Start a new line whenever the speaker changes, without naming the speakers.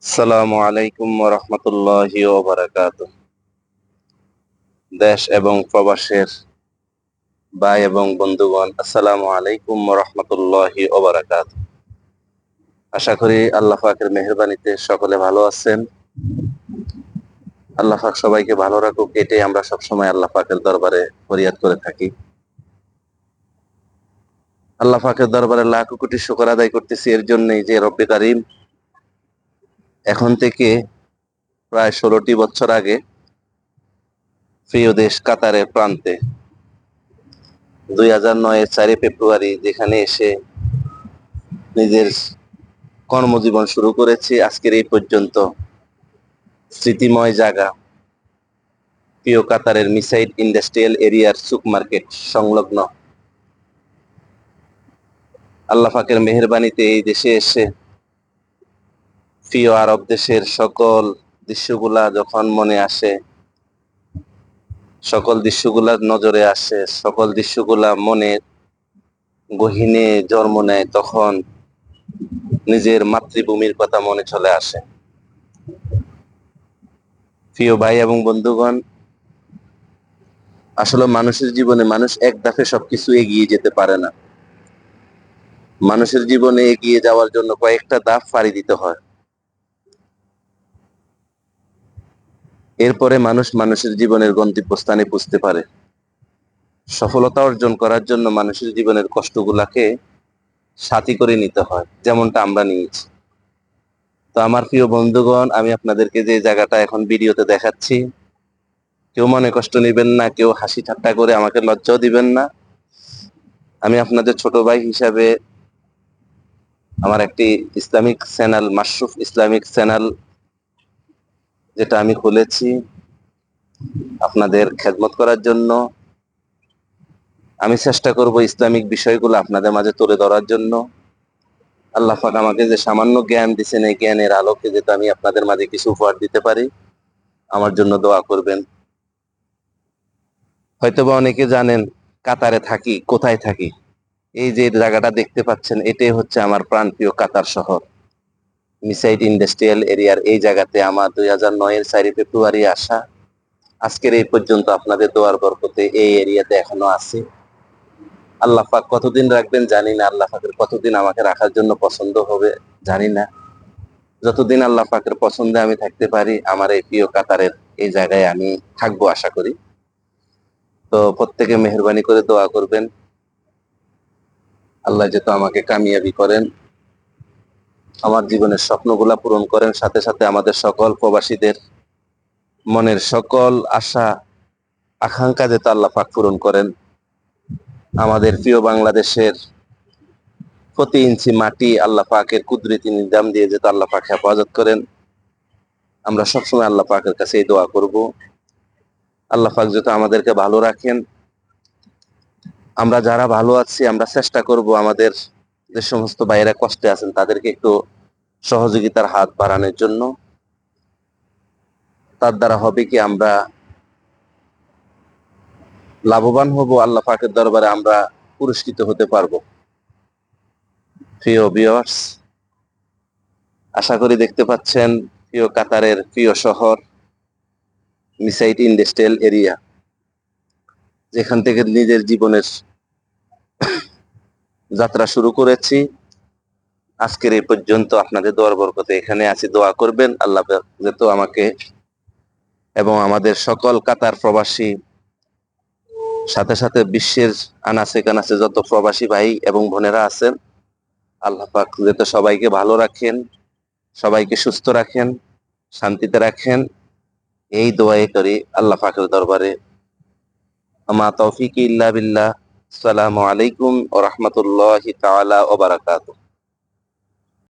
আসসালামু আলাইকুম ওয়া রাহমাতুল্লাহি ওয়া বারাকাতুহু। দেশ এবং প্রবাসের ভাই এবং বন্ধুগণ, আসসালামু আলাইকুম ওয়া রাহমাতুল্লাহি ওয়া বারাকাতুহু। আশা করি আল্লাহ পাকের মেহেরবানিতে সকলে ভালো আছেন। আল্লাহ পাক সবাইকে ভালো রাখুক, এটাই আমরা সবসময় আল্লাহ পাকের দরবারে ফরিয়াদ করে থাকি। আল্লাহ পাকের দরবারে লাখ কোটি শুকর আদায় করতেছি এর জন্যই যে রব্বে কারিম এখন থেকে প্রায় 16টি বছর আগে প্রিয় দেশ কাতারের প্রান্তে 2009-এর 4 ফেব্রুয়ারি যেখানে এসে নিজের কর্মজীবন শুরু করেছি, আজকের এই পর্যন্ত স্মৃতিময় জায়গা প্রিয় কাতারের মিসাইট ইন্ডাস্ট্রিয়াল এরিয়ার সুক মার্কেট সংলগ্ন আল্লাহ পাকের মেহেরবানিতে এই দেশে এসে প্রিয় আরব দেশের সকল দৃশ্যগুলা যখন মনে আসে, সকল দৃশ্যগুলা নজরে আসে, সকল দৃশ্যগুলা মনে গহীনে জন্ম নেয়, তখন নিজের মাতৃভূমির কথা মনে চলে আসে। প্রিয় ভাই এবং বন্ধুগণ, আসলে মানুষের জীবনে মানুষ এক ধাপে সবকিছু এগিয়ে যেতে পারে না। মানুষের জীবনে এগিয়ে যাওয়ার জন্য কয়েকটা ধাপ পাড়ি দিতে হয়। এরপরে মানুষ মানুষের জীবনের গন্তব্যস্থানে পৌঁছতে পারে। সফলতা অর্জন করার জন্য মানুষের জীবনের কষ্টগুলাকে সাথী করে নিতে হয়, যেমনটা আমরা নিয়েছি। তো আমার প্রিয় বন্ধুগণ, আমি আপনাদেরকে যে জায়গাটা এখন ভিডিওতে দেখাচ্ছি, কেউ মনে কষ্ট নেবেন না, কেউ হাসি ঠাট্টা করে আমাকে লজ্জাও দিবেন না। আমি আপনাদের ছোট ভাই হিসাবে আমার একটি Islamic channel, Mashruf Islamic channel, যেটা আমি খুলেছি আপনাদের খেদমত করার জন্য। আমি চেষ্টা করব ইসলামিক বিষয়গুলো আপনাদের মাঝে তুলে ধরার জন্য। আল্লাহ পাক আমাকে যে সামান্য জ্ঞান দিচ্ছেন, এই জ্ঞানের আলোকে যাতে আমি আপনাদের মাঝে কিছু উপহার দিতে পারি, আমার জন্য দোয়া করবেন। হয়তোবা অনেকে জানেন কাতারে থাকি, কোথায় থাকি। এই যে জায়গাটা দেখতে পাচ্ছেন, এটাই হচ্ছে আমার প্রাণপ্রিয় কাতার শহর, মিসাইট ইন্ডাস্ট্রিয়াল এরিয়ার এই জায়গাতে আমার 2009-এর 4 ফেব্রুয়ারি আসা। আজকের এই পর্যন্ত আপনাদের দোয়ার বরকতে এই এরিয়াতে এখনো আছি। আল্লাহ পাক কতদিন রাখবেন জানি না, আল্লাহ পাকের কতদিন আমাকে রাখার জন্য পছন্দ হবে জানি না। যতদিন আল্লাহ পাকের পছন্দে আমি থাকতে পারি, আমার এই প্রিয় কাতারের এই জায়গায় আমি থাকবো আশা করি। তো প্রত্যেকে মেহরবানি করে দোয়া করবেন, আল্লাহ যেহেতু আমাকে কামিয়াবি করেন, আমার জীবনের স্বপ্নগুলা পূরণ করেন, সাথে সাথে আমাদের সকল প্রবাসীদের মনের সকল আশা আকাঙ্ক্ষা যেটা আল্লাহ পাক পূরণ করেন। আমাদের প্রিয় বাংলাদেশের প্রতি ইঞ্চি মাটি আল্লাহ পাকের কুদরতি নিজাম দিয়ে যেটা আল্লাহ পাক হেফাজত করেন। আমরা সবসময় আল্লাহ পাকের কাছে এই দোয়া করব, আল্লাহ পাক যাতে আমাদেরকে ভালো রাখেন। আমরা যারা ভালো আছি, আমরা চেষ্টা করব আমাদের যে সমস্ত ভাইয়েরা কষ্টে আছেন তাদেরকে একটু সহযোগিতার হাত বাড়ানোর জন্য। তার দ্বারা হবে কি, আমরা লাভবান হব, আল্লাহ পাকের দরবারে আমরা পুরস্কৃত হতে পারবো। প্রিয় ভিউয়ার্স, আশা করি দেখতে পাচ্ছেন প্রিয় কাতারের প্রিয় শহর মিসাইট ইন্ডাস্ট্রিয়াল এরিয়া, যেখান থেকে নিজের জীবনের যাত্রা শুরু করেছি। আজকের এই পর্যন্ত আপনাদের দোয়ার বরকতে এখানে আছি, দোয়া করবেন আল্লাহ যেহেতু আমাকে এবং আমাদের সকল কাতার প্রবাসী, সাথে সাথে বিশ্বের আনাচে কানাচে যত প্রবাসী ভাই এবং বোনেরা আছেন, আল্লাহ পাক যাতে সবাইকে ভালো রাখেন, সবাইকে সুস্থ রাখেন, শান্তিতে রাখেন, এই দোয়াই করি আল্লাহ পাকের দরবারে। আমা তৌফিক ইল্লা বিল্লাহ। আসসালামু আলাইকুম ওয়া রাহমাতুল্লাহি তাআলা ওয়া বারাকাতুহু।